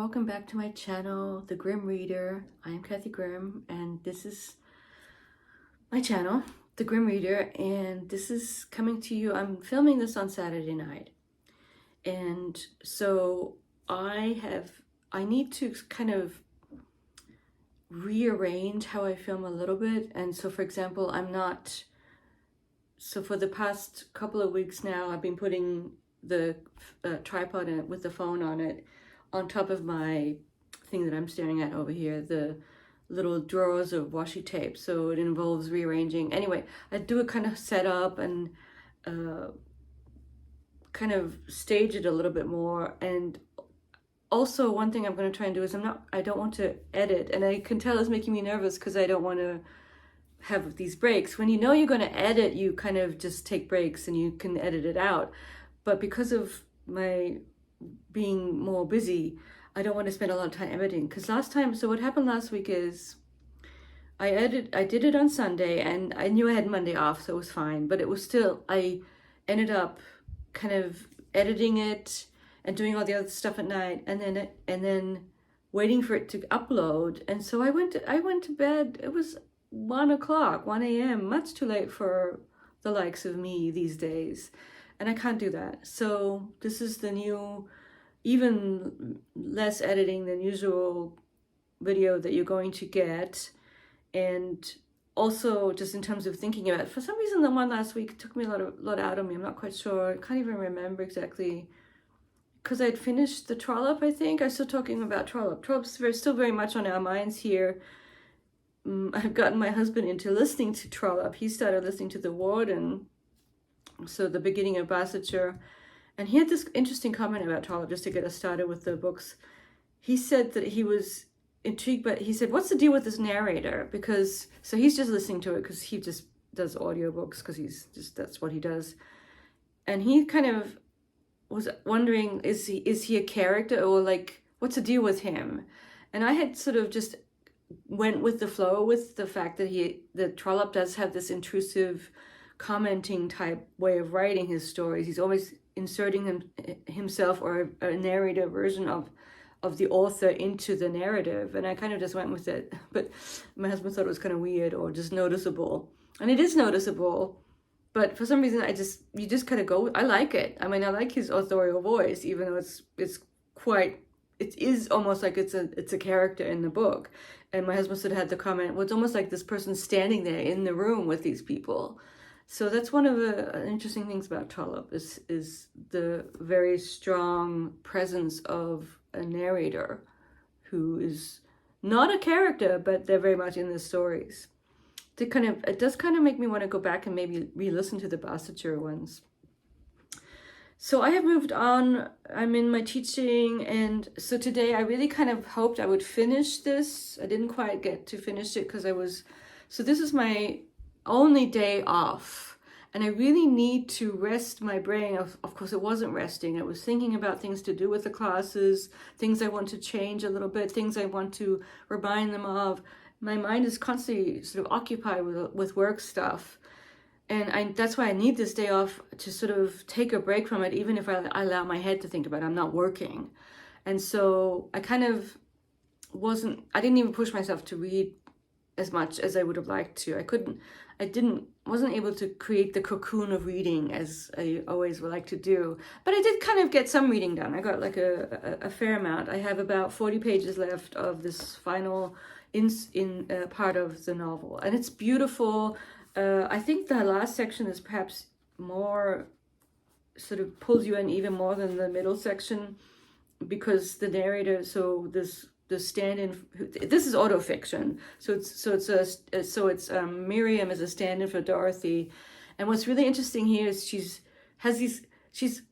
welcome back to my channel, The Grim Reader. I am Kathy Grimm, and this is my channel, The Grim Reader, and this is coming to you. I'm filming this on Saturday night, and so I need to kind of rearrange how I film a little bit. And so, for example, so for the past couple of weeks now, I've been putting the tripod in it with the phone on it on top of my thing that I'm staring at over here, the little drawers of washi tape. So it involves rearranging. Anyway, I do a kind of setup and kind of stage it a little bit more. And also one thing I'm going to try and do is I don't want to edit, and I can tell it's making me nervous because I don't want to have these breaks. When you know you're going to edit, you kind of just take breaks and you can edit it out. But because of my being more busy, I don't want to spend a lot of time editing. Because so what happened last week is I did it on Sunday, and I knew I had Monday off, so it was fine. But it was still, I ended up kind of editing it and doing all the other stuff at night, and then waiting for it to upload. And so I went to bed. It was 1 a.m., much too late for the likes of me these days. And I can't do that. So this is the new, even less editing than usual video that you're going to get. And also just in terms of thinking about it, for some reason the one last week took me a lot out of me. I'm not quite sure. I can't even remember exactly. Because I'd finished the Trollope, I think. I'm still talking about Trollope. Trollope's still very much on our minds here. I've gotten my husband into listening to Trollope. He started listening to The Warden, so the beginning of Bassetshire, and he had this interesting comment about Trollope, just to get us started with the books. He said that he was intrigued, but he said, what's the deal with this narrator? So he's just listening to it because he just does audiobooks, because that's what he does. And he kind of was wondering, is he a character, or like, what's the deal with him? And I had sort of just went with the flow with the fact that Trollope does have this intrusive commenting type way of writing his stories. He's always inserting himself or a narrator version of the author into the narrative, and I kind of just went with it. But my husband thought it was kind of weird or just noticeable, and it is noticeable. But for some reason, you just kind of go. I like it. I mean, I like his authorial voice, even though it is almost like it's a character in the book. And my husband sort of had the comment, well, it's almost like this person standing there in the room with these people. So that's one of the interesting things about Trollope is the very strong presence of a narrator who is not a character, but they're very much in the stories. It does kind of make me want to go back and maybe re-listen to the Bassetshire ones. So I have moved on. I'm in my teaching, and so today I really kind of hoped I would finish this. I didn't quite get to finish it because so this is my only day off, and I really need to rest my brain. Of course, it wasn't resting. I was thinking about things to do with the classes, things I want to change a little bit, things I want to remind them of. My mind is constantly sort of occupied with work stuff. And that's why I need this day off to sort of take a break from it, even if I allow my head to think about it. I'm not working. And so I kind of I didn't even push myself to read as much as I would have liked to. Wasn't able to create the cocoon of reading as I always would like to do. But I did kind of get some reading done. I got like a fair amount. I have about 40 pages left of this final part of the novel. And it's beautiful. I think the last section is perhaps more, sort of pulls you in even more than the middle section, because the narrator, the stand-in, this is autofiction, so Miriam is a stand-in for Dorothy. And what's really interesting here is she's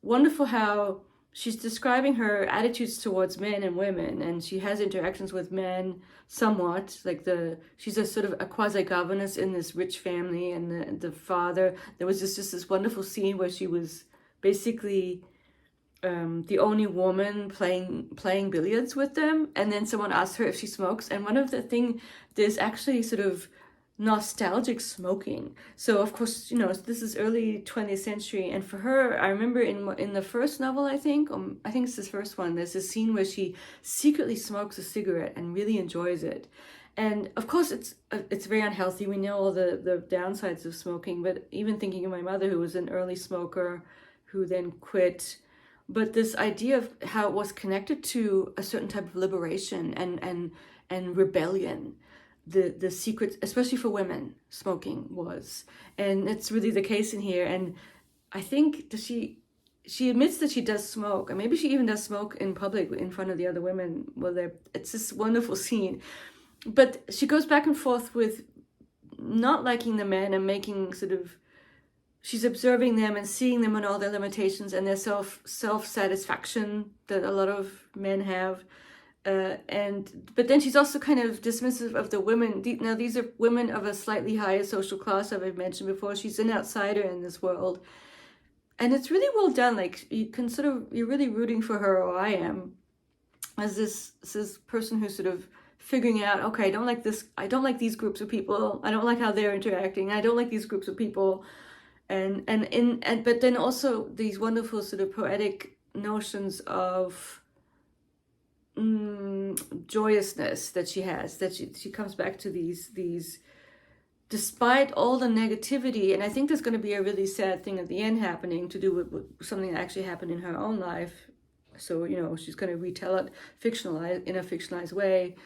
wonderful how she's describing her attitudes towards men and women, and she has interactions with men somewhat, like she's a sort of a quasi-governess in this rich family, and the father, there was just this wonderful scene where she was basically the only woman playing billiards with them, and then someone asked her if she smokes, and one of the thing, there's actually sort of nostalgic smoking. So of course, this is early 20th century, and for her, I remember in the first novel, I think it's this first one, there's a scene where she secretly smokes a cigarette and really enjoys it. And of course, it's very unhealthy. We know all the downsides of smoking, but even thinking of my mother, who was an early smoker, who then quit, but this idea of how it was connected to a certain type of liberation and rebellion, the secret, especially for women, smoking was, and it's really the case in here. And I think that she admits that she does smoke, and maybe she even does smoke in public in front of the other women. Well, it's this wonderful scene, but she goes back and forth with not liking the men and making sort of, she's observing them and seeing them and all their limitations and their self-satisfaction that a lot of men have. But then she's also kind of dismissive of the women. Now, these are women of a slightly higher social class, as I've mentioned before. She's an outsider in this world. And it's really well done. Like, you're really rooting for her, or I am, as this person who's sort of figuring out, okay, I don't like this. I don't like these groups of people. I don't like how they're interacting. I don't like these groups of people. But then also these wonderful sort of poetic notions of joyousness that she has, that she comes back to these despite all the negativity. And I think there's going to be a really sad thing at the end happening to do with something that actually happened in her own life. So, she's going to retell it in a fictionalized way.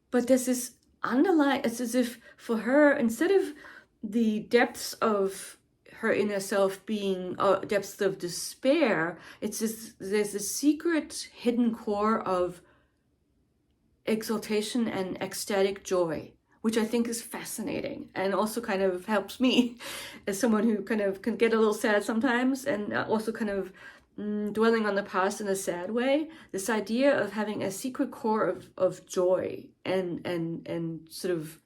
But there's this underlying, it's as if for her, instead of the depths of her inner self being depths of despair, there's this secret hidden core of exaltation and ecstatic joy, which I think is fascinating and also kind of helps me as someone who kind of can get a little sad sometimes, and also kind of dwelling on the past in a sad way. This idea of having a secret core of joy and sort of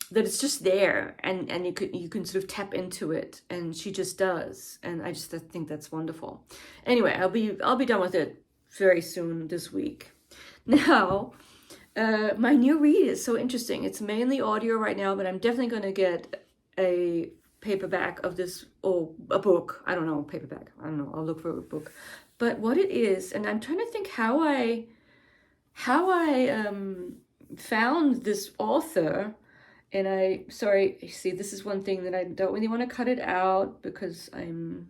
that it's just there, and you can sort of tap into it, and she just does, and I think that's wonderful. Anyway, I'll be done with it very soon this week. Now, my new read is so interesting. It's mainly audio right now, but I'm definitely going to get a paperback of this, or a book. I don't know, paperback. I don't know. I'll look for a book. But what it is, and I'm trying to think how I found this author. And see, this is one thing that I don't really want to cut it out because I'm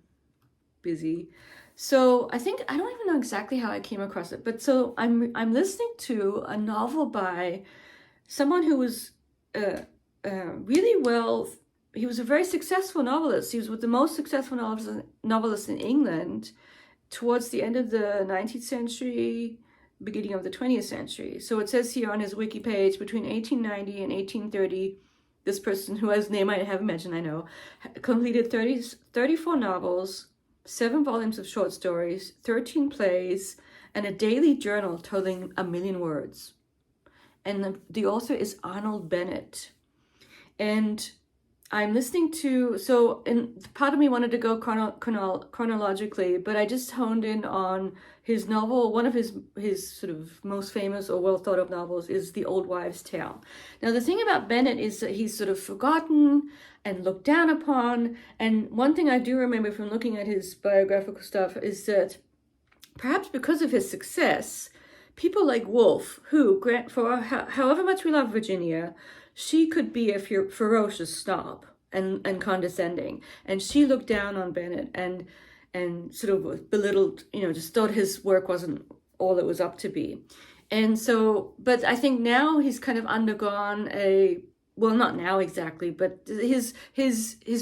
busy. So I don't even know exactly how I came across it, but so I'm listening to a novel by someone who was really well. He was a very successful novelist. He was with the most successful novelists in England towards the end of the 19th century, beginning of the 20th century. So it says here on his wiki page, between 1890 and 1830, this person, who has name I haven't mentioned, I know, completed 34 novels, 7 volumes of short stories, 13 plays, and a daily journal totaling 1 million words. And the author is Arnold Bennett. And I'm listening to, and part of me wanted to go chronologically, but I just honed in on his novel. One of his sort of most famous or well thought of novels is The Old Wives' Tale. Now, the thing about Bennett is that he's sort of forgotten and looked down upon. And one thing I do remember from looking at his biographical stuff is that perhaps because of his success, people like Woolf, who, for however much we love Virginia, she could be a ferocious snob and condescending, and she looked down on Bennett and sort of belittled, just thought his work wasn't all it was up to be. And so, but I think now he's kind of undergone not now exactly, but his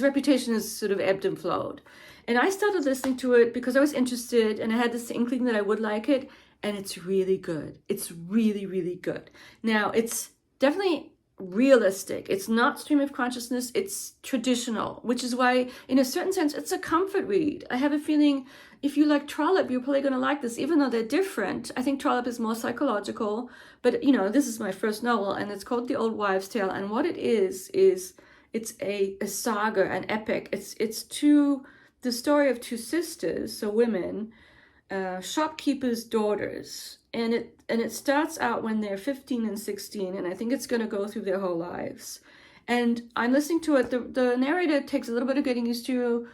reputation has sort of ebbed and flowed. And I started listening to it because I was interested, and I had this inkling that I would like it, and it's really good. It's really, really good. Now, it's definitely realistic. It's not stream of consciousness. It's traditional, which is why, in a certain sense, it's a comfort read. I have a feeling if you like Trollope, you're probably going to like this, even though they're different. I think Trollope is more psychological, but this is my first novel, and it's called The Old Wives' Tale. And what it is it's a saga, an epic. It's the story of 2 sisters, so women, shopkeepers' daughters, and it starts out when they're 15 and 16, and I think it's going to go through their whole lives. And I'm listening to it. The narrator takes a little bit of getting used to.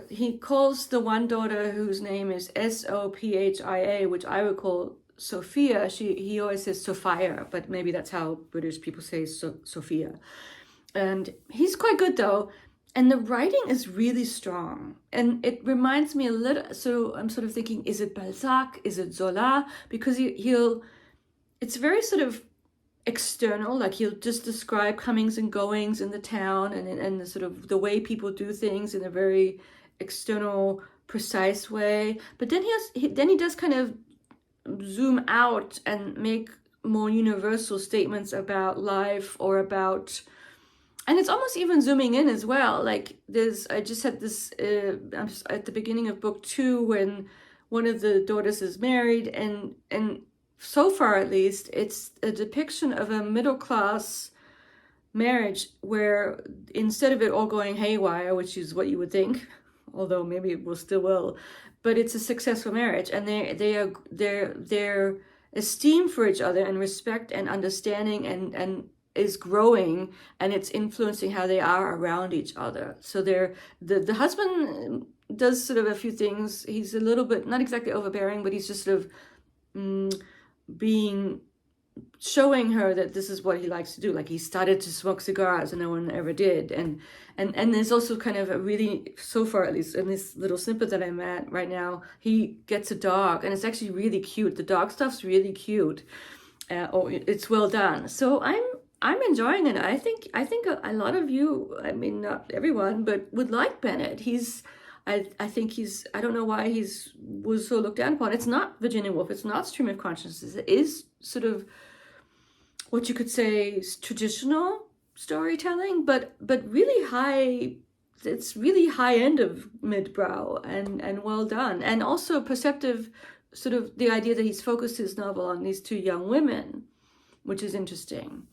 He calls the one daughter whose name is Sophia, which I would call Sophia. He always says Sophia, but maybe that's how British people say Sophia. And he's quite good though. And the writing is really strong. And it reminds me a little, so I'm sort of thinking, is it Balzac? Is it Zola? Because it's very sort of external, like he'll just describe comings and goings in the town and the sort of the way people do things in a very external, precise way. But then he does kind of zoom out and make more universal statements about life or about, and it's almost even zooming in as well. Like I just had this I'm just at the beginning of book 2 when one of the daughters is married, and so far at least, it's a depiction of a middle-class marriage where instead of it all going haywire, which is what you would think, although maybe it will still will, but it's a successful marriage, and their esteem for each other and respect and understanding and is growing, and it's influencing how they are around each other. So the husband does sort of a few things. He's a little bit, not exactly overbearing, but he's just sort of showing her that this is what he likes to do. Like he started to smoke cigars and no one ever did. And there's also kind of a really, so far at least in this little snippet that I'm at right now, he gets a dog and it's actually really cute. The dog stuff's really cute. It's well done. So I'm enjoying it. I think a lot of you, I mean, not everyone, but would like Bennett. I think I don't know why was so looked down upon. It's not Virginia Woolf, it's not Stream of Consciousness. It is sort of what you could say is traditional storytelling, but really high, it's really high end of mid-brow and well done. And also perceptive, sort of the idea that he's focused his novel on these 2 young women, which is interesting.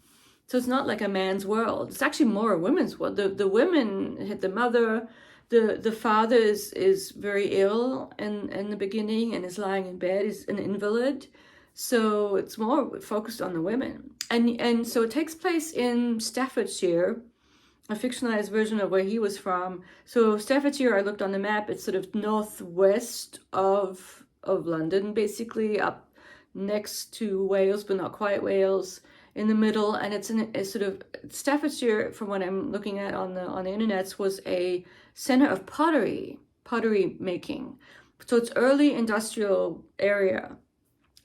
So it's not like a man's world. It's actually more a women's world. The women hit the mother. The father is very ill in the beginning and is lying in bed, is an invalid. So it's more focused on the women. And so it takes place in Staffordshire, a fictionalized version of where he was from. So Staffordshire, I looked on the map, it's sort of northwest of London, basically, up next to Wales, but not quite Wales, in the middle. And it's sort of, Staffordshire, from what I'm looking at on the internets, was a center of pottery making. So it's early industrial area.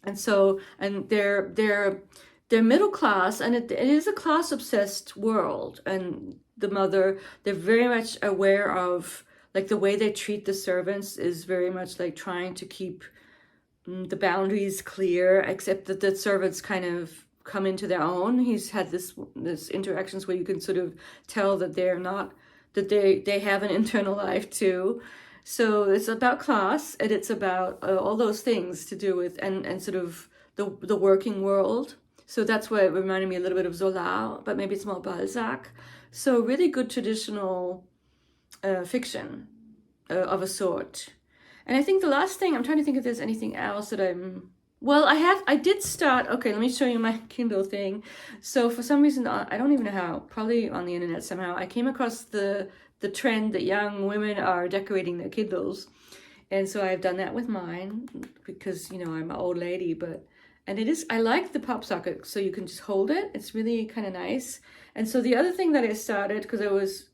And so, and they're middle class, and it is a class obsessed world. And the mother, they're very much aware of, like, the way they treat the servants is very much like trying to keep the boundaries clear, except that the servants kind of come into their own. He's had this interactions where you can sort of tell that they're not, that they have an internal life too. So it's about class, and it's about all those things to do with and sort of the working world. So that's why it reminded me a little bit of Zola, but maybe it's more Balzac. So really good traditional fiction of a sort. And I think the last thing, I'm trying to think if there's anything else that I did start, okay, let me show you my Kindle thing. So for some reason, I don't even know how, probably on the internet somehow, I came across the trend that young women are decorating their Kindles. And so I've done that with mine because, you know, I'm an old lady, and it is, I like the pop socket, so you can just hold it. It's really kind of nice. And so the other thing that I started, because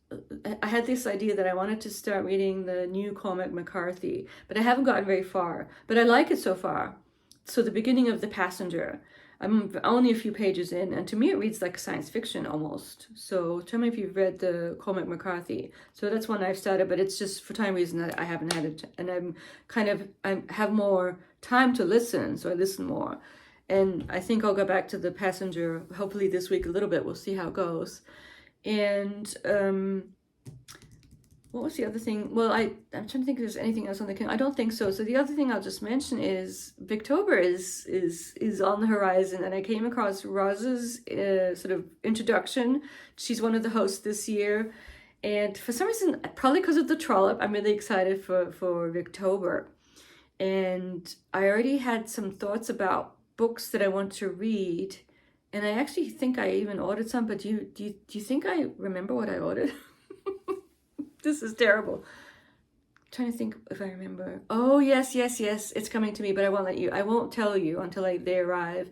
I had this idea that I wanted to start reading the new Cormac McCarthy, but I haven't gotten very far, but I like it so far. So the beginning of The Passenger, I'm only a few pages in, and to me it reads like science fiction almost. So tell me if you've read the Cormac McCarthy. So that's one I've started, but it's just for time reason that I haven't had it, and I have more time to listen, so I listen more. And I think I'll go back to The Passenger hopefully this week a little bit. We'll see how it goes. And what was the other thing? Well, I'm trying to think if there's anything else on the Kindle. I don't think so. So the other thing I'll just mention is Victober is on the horizon, and I came across Roz's sort of introduction. She's one of the hosts this year, and for some reason, probably because of the trollop, I'm really excited for Victober. And I already had some thoughts about books that I want to read And I actually think I even ordered some, but do you think I remember what I ordered? This is terrible. I'm trying to think if I remember. Oh, yes, it's coming to me, but I won't tell you until they arrive.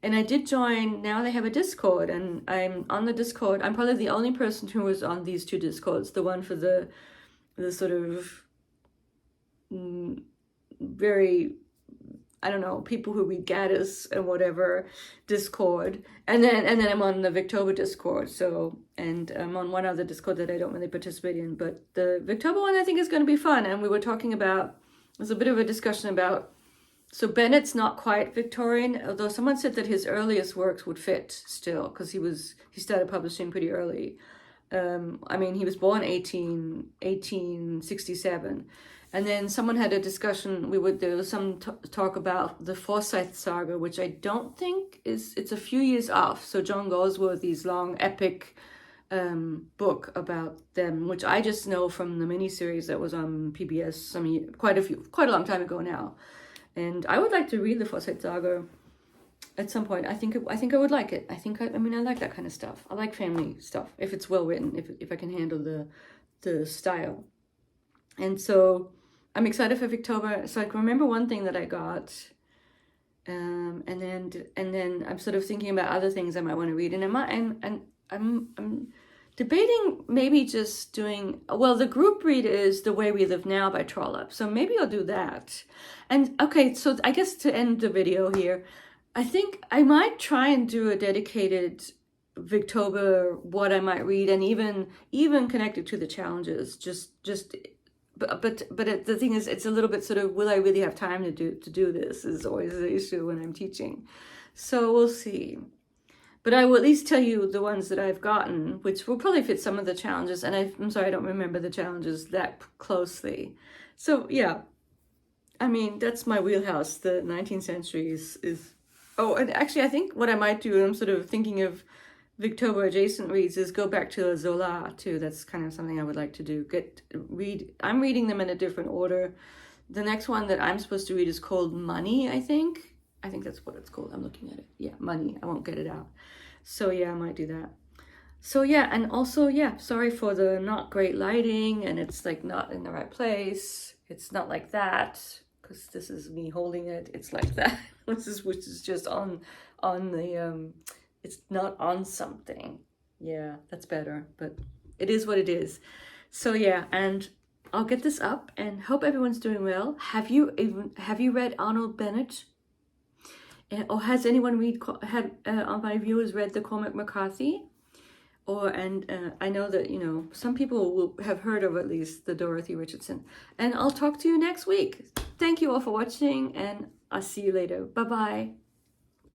And I did join, now they have a Discord, and I'm on the Discord. I'm probably the only person who was on these two Discords, the one for the sort of very, I don't know, people who read Gaddis and whatever Discord, and then I'm on the Victober Discord. So, and I'm on one other Discord that I don't really participate in, but the Victober one I think is going to be fun. And we were talking about, there's a bit of a discussion about, so Bennett's not quite Victorian, although someone said that his earliest works would fit still, because he started publishing pretty early. I mean, he was born 1867. And then someone had a discussion, there was some talk about the Forsyth Saga, which I don't think it's a few years off. So John Galsworthy's long epic book about them, which I just know from the miniseries that was on PBS quite a long time ago now. And I would like to read the Forsyth Saga at some point. I think I would like it. I mean, I like that kind of stuff. I like family stuff if it's well written, if I can handle the style. And so I'm excited for Victober. So I can remember one thing that I got, and then I'm sort of thinking about other things I might want to read, and I'm debating maybe just doing, well, the group read is The Way We Live Now by Trollope, so maybe I'll do that. And okay, so I guess to end the video here, I think I might try and do a dedicated Victober, what I might read, and even connected to the challenges, but the thing is, it's a little bit sort of, will I really have time to do this is always the issue when I'm teaching. So we'll see. But I will at least tell you the ones that I've gotten, which will probably fit some of the challenges. And I'm sorry, I don't remember the challenges that closely. So yeah, I mean, that's my wheelhouse. The 19th century is oh, and actually I think what I might do, I'm sort of thinking of Victober adjacent reads, is go back to Zola too. That's kind of something I would like to do. I'm reading them in a different order. The next one that I'm supposed to read is called Money, I think that's what it's called. I'm looking at it. Yeah, Money. I won't get it out. So yeah, I might do that. So yeah, and also, yeah, sorry for the not great lighting, and it's like not in the right place. It's not like that, because this is me holding it. It's like that, which is just on the, it's not on something. Yeah, that's better, but it is what it is. So yeah, and I'll get this up and hope everyone's doing well. Have you read Arnold Bennett? Or has anyone of my viewers read the Cormac McCarthy? I know that, some people will have heard of at least the Dorothy Richardson. And I'll talk to you next week. Thank you all for watching, and I'll see you later. Bye-bye.